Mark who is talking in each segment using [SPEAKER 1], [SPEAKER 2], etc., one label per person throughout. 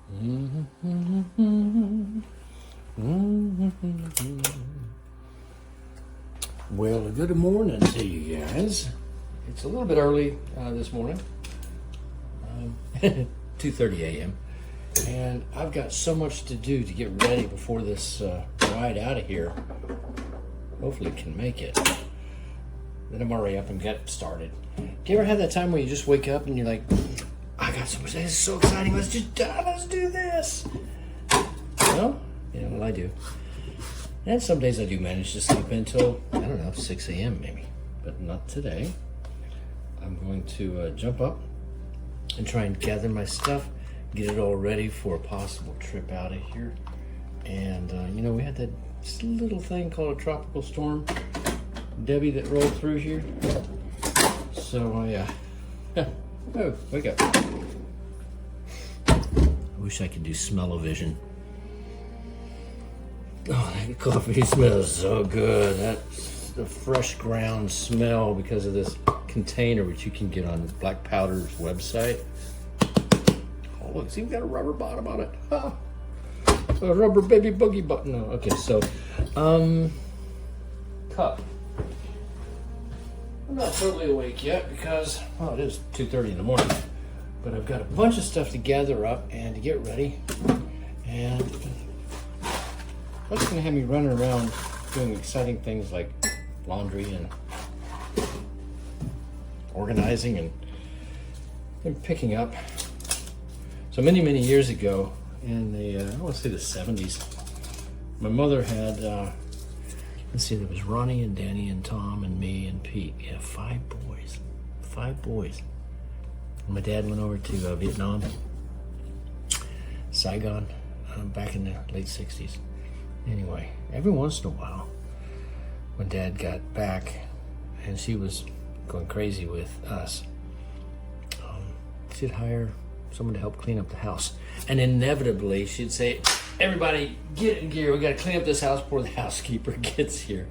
[SPEAKER 1] Well, good morning to you guys. It's a little bit early this morning, 2:30 a.m. And I've got so much to do to get ready before this ride out of here. Hopefully can make it. Then I'm already up and get started. Do you ever have that time where you just wake up and you're like, I got so much, this is so exciting, let's do this. Well, yeah, well I do. And some days I do manage to sleep until, I don't know, 6 a.m. maybe, but not today. I'm going to jump up and try and gather my stuff, get it all ready for a possible trip out of here. And we had that just little thing called a tropical storm, Debbie, that rolled through here. So yeah. Oh, wake up. I wish I could do smell-o-vision. Oh, that coffee smells so good. That's the fresh ground smell because of this container, which you can get on Black Powder's website. Oh, look, it's even got a rubber bottom on it. Ah, a rubber baby boogie button. No, okay, so, cup. I'm not totally awake yet because, well, it is 2:30 in the morning, but I've got a bunch of stuff to gather up and to get ready, and that's going to have me running around doing exciting things like laundry and organizing and picking up. So many years ago in the, I want to say the 70s, my mother had, let's see, there was Ronnie and Danny and Tom and me and Pete. Yeah, five boys. And my dad went over to Vietnam, Saigon, back in the late 60s. Anyway, every once in a while, when Dad got back and she was going crazy with us, she'd hire someone to help clean up the house. And inevitably, she'd say, everybody get in gear, we gotta clean up this house before the housekeeper gets here.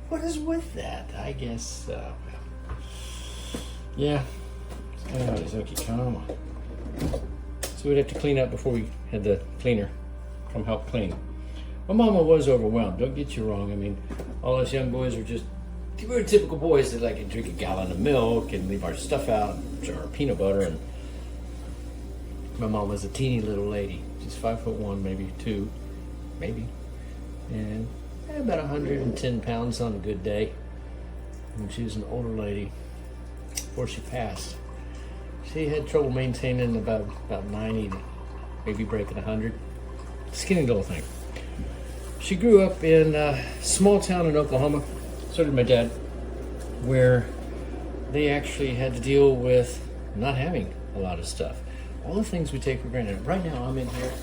[SPEAKER 1] What is with that? I guess, yeah, it's kind of how it is. Okay, come on. So we'd have to clean up before we had the cleaner come help clean. My mama was overwhelmed, don't get you wrong. I mean, all us young boys were just, we were typical boys that like to drink a gallon of milk and leave our stuff out, jar of peanut butter. And my mom was a teeny little lady. She's 5'1", maybe 2, maybe. And about 110 pounds on a good day. And she was an older lady before she passed. She had trouble maintaining about 90, maybe breaking 100. Skinny little thing. She grew up in a small town in Oklahoma, so did my dad, where they actually had to deal with not having a lot of stuff. All the things we take for granted. Right now I'm in here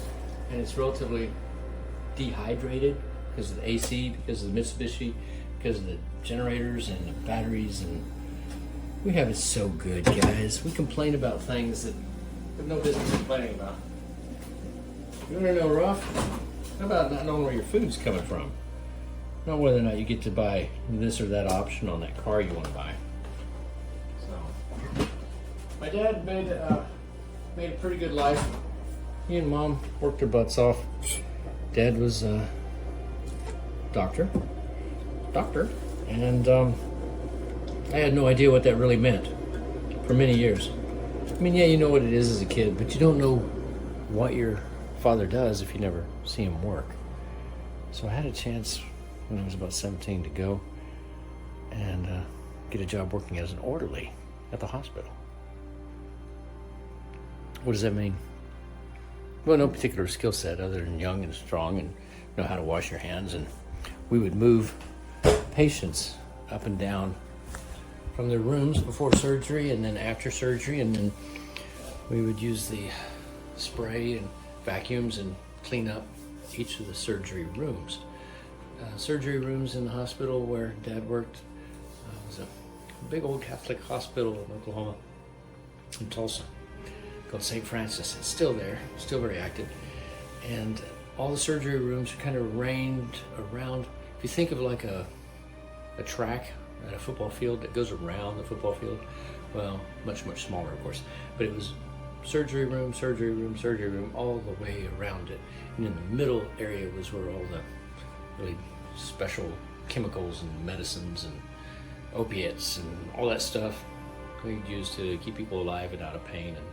[SPEAKER 1] and it's relatively dehydrated because of the AC, because of the Mitsubishi, because of the generators and the batteries, and we have it so good, guys. We complain about things that we have no business complaining about. You want to know, Ruff? How about not knowing where your food's coming from? Not whether or not you get to buy this or that option on that car you want to buy. So, my dad made a pretty good life. He and Mom worked their butts off. Dad was a doctor, and I had no idea what that really meant for many years. I mean, yeah, you know what it is as a kid, but you don't know what your father does if you never see him work. So I had a chance when I was about 17 to go and get a job working as an orderly at the hospital. What does that mean? Well, no particular skill set other than young and strong and know how to wash your hands. And we would move patients up and down from their rooms before surgery and then after surgery, and then we would use the spray and vacuums and clean up each of the surgery rooms. Surgery rooms in the hospital where Dad worked was a big old Catholic hospital in Oklahoma, in Tulsa, called St. Francis. It's still there, still very active. And all the surgery rooms are kind of arranged around, if you think of like a track at a football field that goes around the football field, well, much smaller, of course, but it was surgery room, surgery room, surgery room, all the way around it. And in the middle area was where all the really special chemicals and medicines and opiates and all that stuff we use to keep people alive and out of pain and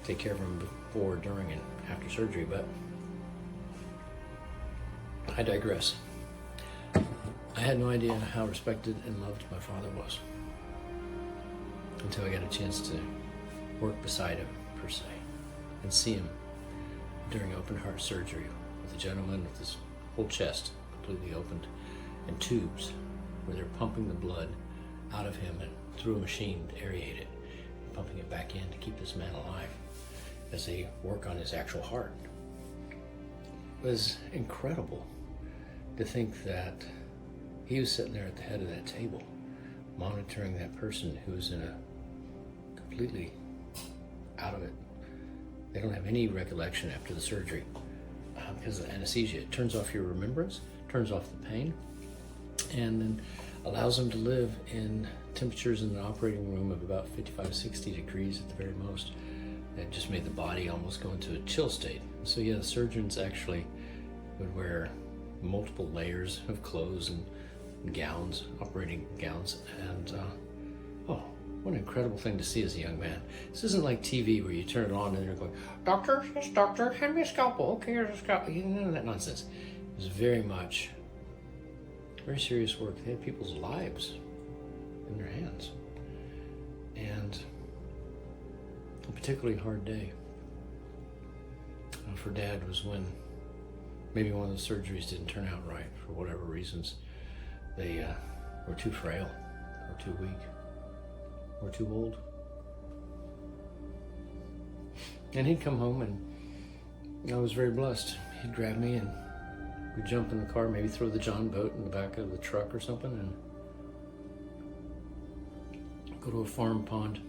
[SPEAKER 1] take care of them before, during, and after surgery. But I digress. I had no idea how respected and loved my father was until I got a chance to work beside him, per se, and see him during open heart surgery with a gentleman with his whole chest completely opened and tubes where they're pumping the blood out of him and through a machine to aerate it, and pumping it back in to keep this man alive as they work on his actual heart. It was incredible to think that he was sitting there at the head of that table monitoring that person who was in a completely out of it. They don't have any recollection after the surgery because of the anesthesia. It turns off your remembrance, turns off the pain, and then allows them to live in temperatures in the operating room of about 55, 60 degrees at the very most. That just made the body almost go into a chill state. So yeah, the surgeons actually would wear multiple layers of clothes and gowns, operating gowns, and oh, what an incredible thing to see as a young man. This isn't like TV where you turn it on and they're going, "Doctor, yes, doctor, hand me a scalpel. Okay, here's a scalpel." None of that nonsense. It was very serious work. They had people's lives in their hands. And a particularly hard day for Dad was when maybe one of the surgeries didn't turn out right for whatever reasons. They were too frail, or too weak, or too old. And he'd come home, and I was very blessed. He'd grab me and we'd jump in the car, maybe throw the John boat in the back of the truck or something, and go to a farm pond,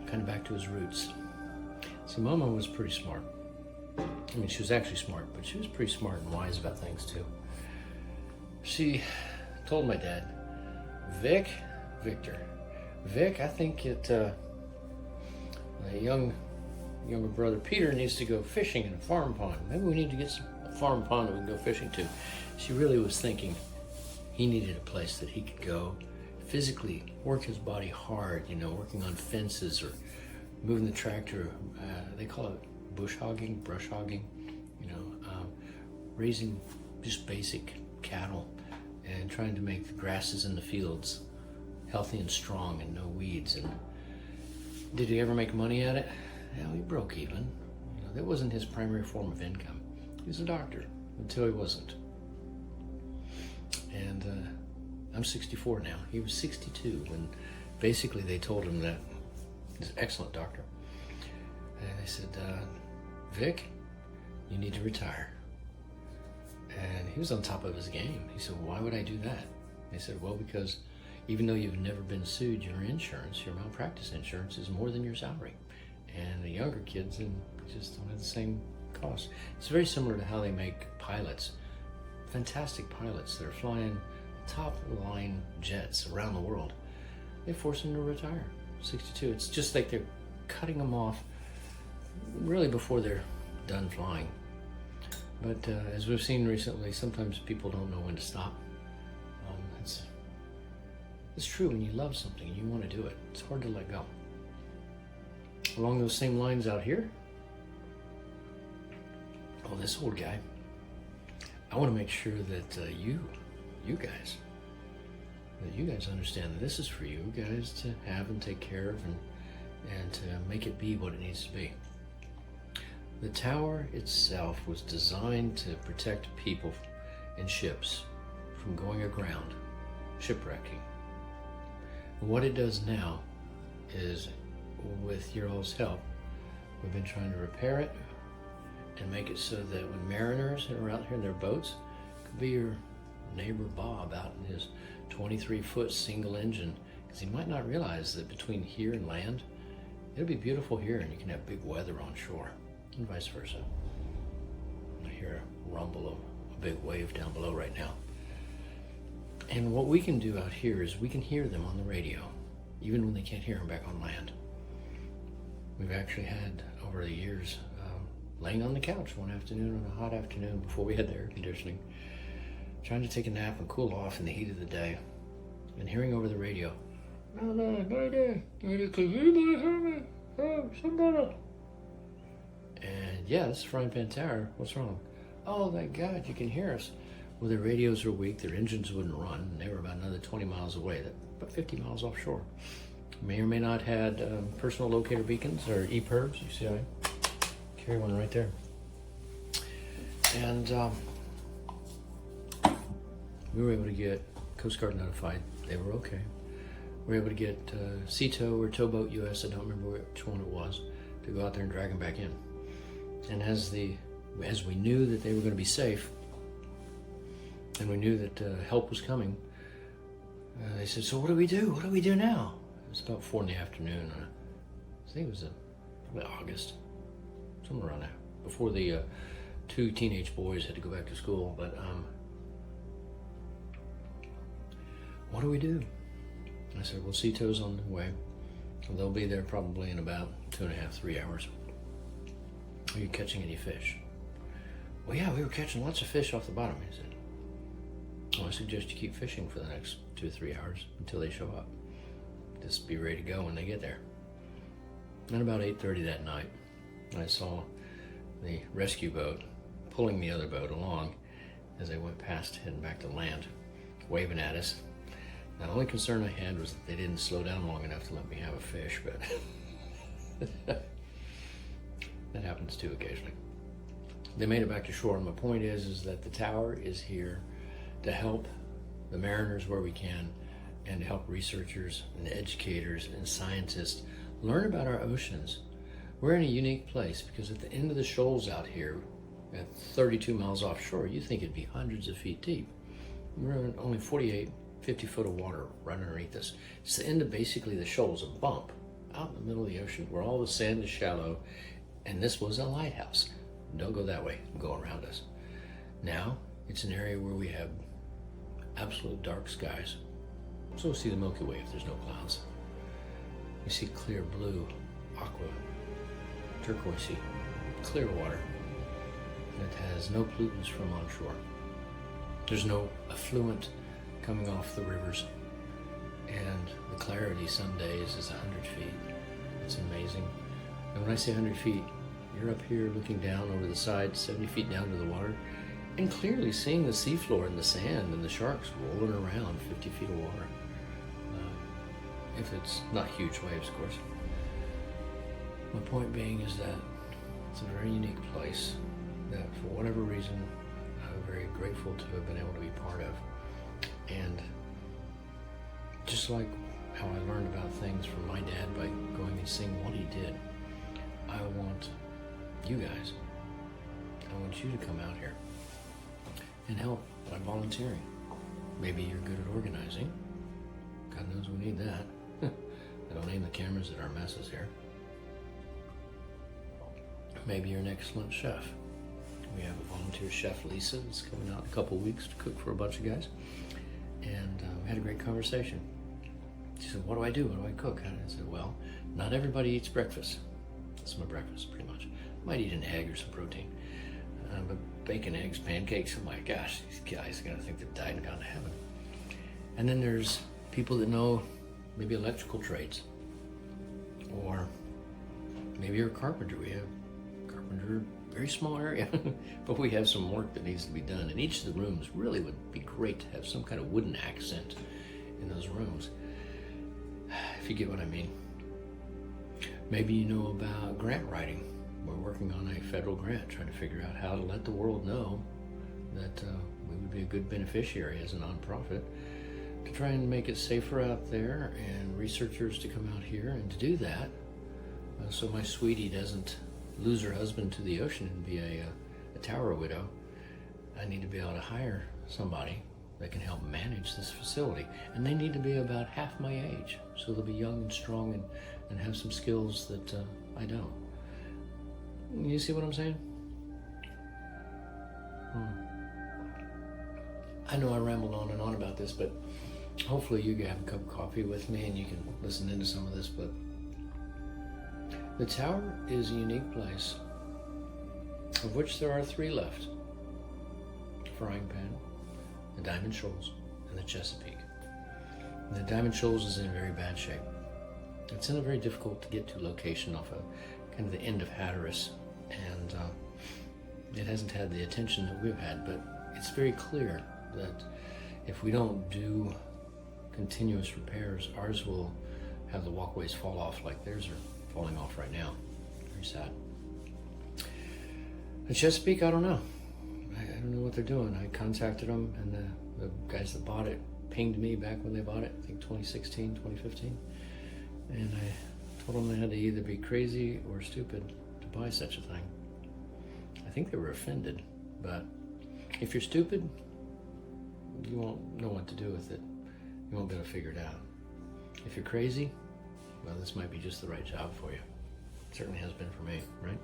[SPEAKER 1] kind of back to his roots. See, Mama was pretty smart. I mean, she was actually smart, but she was pretty smart and wise about things too. She told my dad, Vic, I think my younger brother Peter needs to go fishing in a farm pond. Maybe we need to get a farm pond that we can go fishing to. She really was thinking he needed a place that he could go physically work his body hard, working on fences or moving the tractor. They call it brush hogging, raising just basic cattle and trying to make the grasses in the fields healthy and strong and no weeds. And did he ever make money at it? Well, he broke even. That wasn't his primary form of income. He was a doctor until he wasn't. And I'm 64 now. He was 62 when basically they told him that he's an excellent doctor. And they said, Vic, you need to retire. And he was on top of his game. He said, why would I do that? They said, well, because even though you've never been sued, your insurance, your malpractice insurance is more than your salary. And the younger kids just don't have the same cost. It's very similar to how they make pilots, fantastic pilots that are flying top line jets around the world. They force them to retire, 62. It's just like they're cutting them off really before they're done flying. But as we've seen recently, sometimes people don't know when to stop. It's true when you love something and you want to do it. It's hard to let go. Along those same lines out here, this old guy, I want to make sure that you guys understand that this is for you guys to have and take care of and to make it be what it needs to be. The tower itself was designed to protect people and ships from going aground, shipwrecking. And what it does now is, with your all's help, we've been trying to repair it and make it so that when mariners are out here in their boats, it could be your neighbor Bob out in his 23-foot single engine, because he might not realize that between here and land, it'll be beautiful here and you can have big weather on shore, and vice versa. I hear a rumble of a big wave down below right now. And what we can do out here is we can hear them on the radio, even when they can't hear them back on land. we've actually had over the years, laying on the couch one afternoon on a hot afternoon before we had the air conditioning, trying to take a nap and cool off in the heat of the day, and hearing over the radio, "No, can anybody hear me? Oh, somebody." And yeah, this is Frying Pan Tower. What's wrong? "Oh, thank God you can hear us." Well, their radios were weak, their engines wouldn't run, and they were about another 20 miles away, about 50 miles offshore. May or may not had personal locator beacons or EPIRBs. You see I carry one right there. And we were able to get Coast Guard notified. They were okay. We were able to get Sea-Tow or Towboat US, I don't remember which one it was, to go out there and drag them back in. And as we knew that they were going to be safe, and we knew that help was coming, they said, "So what do we do? What do we do now?" It was about 4 in the afternoon. I think it was probably August, somewhere around there, before the 2 teenage boys had to go back to school. But what do we do? I said, "Well, Sea-Tow's on the way. They'll be there probably in about 2.5, 3 hours. Are you catching any fish?" "Well, yeah, we were catching lots of fish off the bottom." He said, "Well, I suggest you keep fishing for the next 2 or 3 hours until they show up. Just be ready to go when they get there." And about 8:30 that night, I saw the rescue boat pulling the other boat along as they went past, heading back to land, waving at us. Now, the only concern I had was that they didn't slow down long enough to let me have a fish, but that happens too occasionally. They made it back to shore, and my point is that the tower is here to help the mariners where we can, and to help researchers and educators and scientists learn about our oceans. We're in a unique place because at the end of the shoals out here, at 32 miles offshore, you think it'd be hundreds of feet deep. We're in only 48, 50 foot of water right underneath us. It's the end of basically the shoals, a bump out in the middle of the ocean where all the sand is shallow, and this was a lighthouse. Don't go that way, go around us. Now, it's an area where we have absolute dark skies. So we'll see the Milky Way if there's no clouds. We see clear blue, aqua, turquoisey, clear water that has no pollutants from onshore. There's no effluent coming off the rivers, and the clarity some days is 100 feet. It's amazing. And when I say 100 feet, you're up here looking down over the side, 70 feet down to the water, and clearly seeing the seafloor and the sand and the sharks rolling around 50 feet of water. If it's not huge waves, of course. My point being is that it's a very unique place that, for whatever reason, I'm very grateful to have been able to be part of. And just like how I learned about things from my dad by going and seeing what he did, I want you guys, I want you to come out here and help by volunteering. Maybe you're good at organizing. God knows we need that. I don't aim the cameras at our messes here. Maybe you're an excellent chef. We have a volunteer chef, Lisa, that's coming out in a couple weeks to cook for a bunch of guys. And we had a great conversation. She said, "What do I do? What do I cook?" And I said, "Well, not everybody eats breakfast." That's my breakfast, pretty much. Might eat an egg or some protein. But bacon, eggs, pancakes, oh my gosh, these guys are gonna think they've died and gone to heaven. And then there's people that know maybe electrical trades, or maybe you're a carpenter. We have carpenter, very small area, but we have some work that needs to be done. And each of the rooms really would be great to have some kind of wooden accent in those rooms, if you get what I mean. Maybe you know about grant writing. We're working on a federal grant, trying to figure out how to let the world know that we would be a good beneficiary as a nonprofit, to try and make it safer out there and researchers to come out here and to do that, so my sweetie doesn't lose her husband to the ocean and be a tower widow. I need to be able to hire somebody that can help manage this facility, and they need to be about half my age, so they'll be young and strong and have some skills that I don't. You see what I'm saying? I know I rambled on and on about this, but hopefully you can have a cup of coffee with me and you can listen into some of this. But The tower is a unique place, of which there are 3 left. The Frying Pan, the Diamond Shoals, and the Chesapeake. And the Diamond Shoals is in very bad shape. It's in a very difficult to get to location off of kind of the end of Hatteras, and it hasn't had the attention that we've had, but it's very clear that if we don't do continuous repairs, ours will have the walkways fall off like theirs are falling off right now. Very sad. The Chesapeake, I don't know. I don't know what they're doing. I contacted them, and the guys that bought it pinged me back when they bought it, I think 2016, 2015. And I told them they had to either be crazy or stupid to buy such a thing. I think they were offended, but if you're stupid, you won't know what to do with it. You won't be able to figure it out. If you're crazy, well, this might be just the right job for you. It certainly has been for me, right?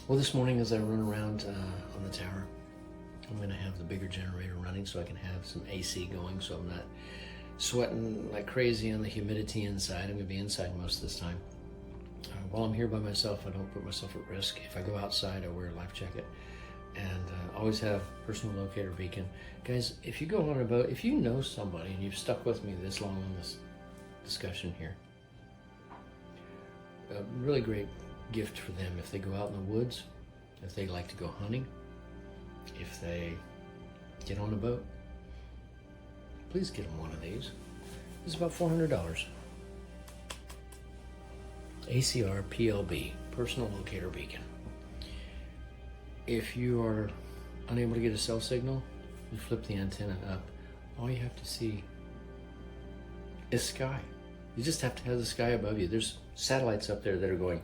[SPEAKER 1] Well, this morning as I run around on the tower, I'm going to have the bigger generator running so I can have some AC going, so I'm not sweating like crazy on the humidity inside. I'm going to be inside most of this time. While I'm here by myself, I don't put myself at risk. If I go outside, I wear a life jacket, and always have personal locator beacon. Guys, if you go on a boat, if you know somebody and you've stuck with me this long on this discussion here, a really great gift for them if they go out in the woods, if they like to go hunting, if they get on a boat, please get them one of these. It's about $400. ACR PLB, personal locator beacon. If you are unable to get a cell signal, you flip the antenna up. All you have to see is sky. You just have to have the sky above you. There's satellites up there that are going,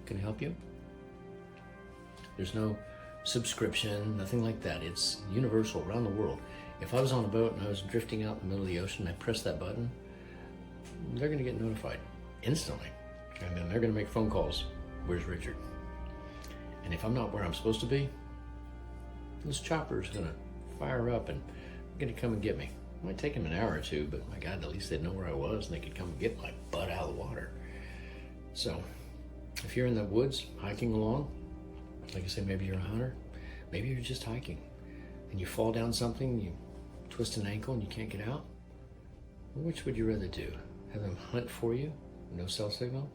[SPEAKER 1] can I help you? There's no subscription, nothing like that. It's universal around the world. If I was on a boat and I was drifting out in the middle of the ocean, I press that button, they're gonna get notified instantly. And then they're gonna make phone calls. Where's Richard? And if I'm not where I'm supposed to be, this chopper is gonna fire up and gonna come and get me. It might take them an hour or two, but my God, at least they'd know where I was and they could come and get my butt out of the water. So if you're in the woods hiking along, like I say, maybe you're a hunter, maybe you're just hiking and you fall down something, you twist an ankle and you can't get out, which would you rather do? Have them hunt for you, no cell signal,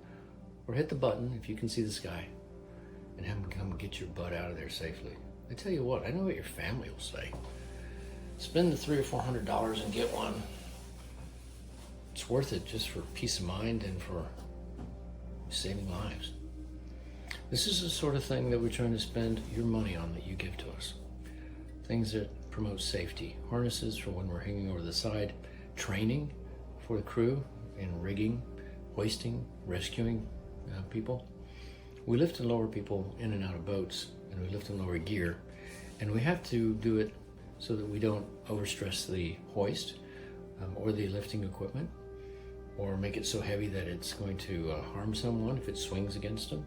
[SPEAKER 1] or hit the button if you can see the sky and have them come get your butt out of there safely? I tell you what, I know what your family will say. Spend the $300 or $400 and get one. It's worth it just for peace of mind and for saving lives. This is the sort of thing that we're trying to spend your money on that you give to us. Things that promote safety. Harnesses for when we're hanging over the side. Training for the crew in rigging, hoisting, rescuing people. We lift and lower people in and out of boats, and we lift and lower gear. And we have to do it so that we don't overstress the hoist or the lifting equipment, or make it so heavy that it's going to harm someone if it swings against them.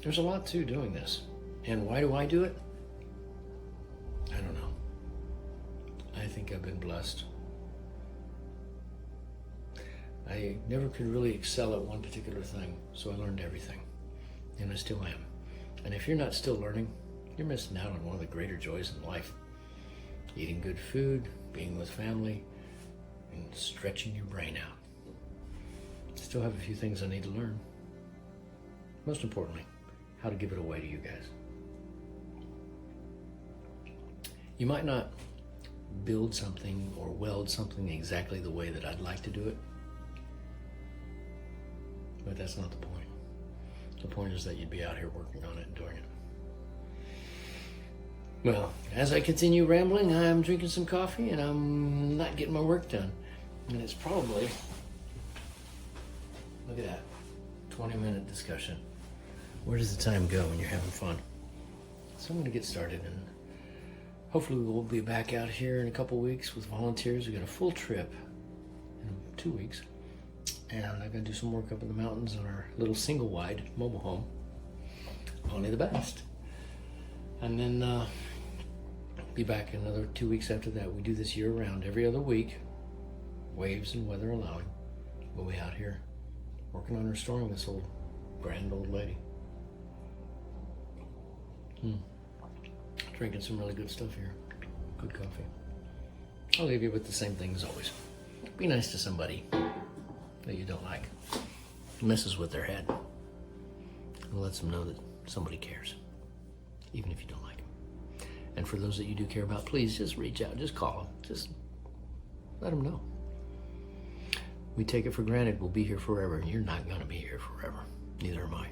[SPEAKER 1] There's a lot to doing this. And why do I do it? I don't know. I think I've been blessed. I never could really excel at one particular thing, so I learned everything. And I still am. And if you're not still learning, you're missing out on one of the greater joys in life. Eating good food, being with family, and stretching your brain out. Still have a few things I need to learn. Most importantly, how to give it away to you guys. You might not build something or weld something exactly the way that I'd like to do it, but that's not the point. The point is that you'd be out here working on it and doing it. Well, as I continue rambling, I'm drinking some coffee and I'm not getting my work done. And it's probably, look at that, 20-minute discussion. Where does the time go when you're having fun? So I'm going to get started, and hopefully we'll be back out here in a couple weeks with volunteers. We got a full trip in 2 weeks, and I'm going to do some work up in the mountains on our little single-wide mobile home. Only the best. And then be back another 2 weeks after that. We do this year-round, every other week. waves and weather allowing, we'll be out here working on restoring this old, grand old lady. Drinking some really good stuff here. Good coffee. I'll leave you with the same thing as always. Be nice to somebody that you don't like. Messes with their head. And lets them know that somebody cares, even if you don't like them. And for those that you do care about, please just reach out, just call them, just let them know. We take it for granted we'll be here forever, and you're not gonna be here forever. Neither am I.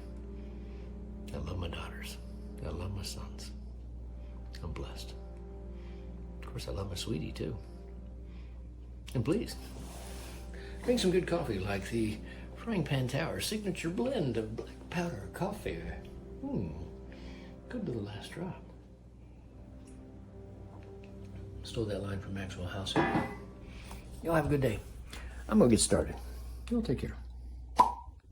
[SPEAKER 1] I love my daughters. I love my sons. I'm blessed. Of course, I love my sweetie too. And please, drink some good coffee like the Frying Pan Tower signature blend of black powder coffee. Good to the last drop. Stole that line from Maxwell House. Y'all have a good day. I'm gonna get started. Y'all take care.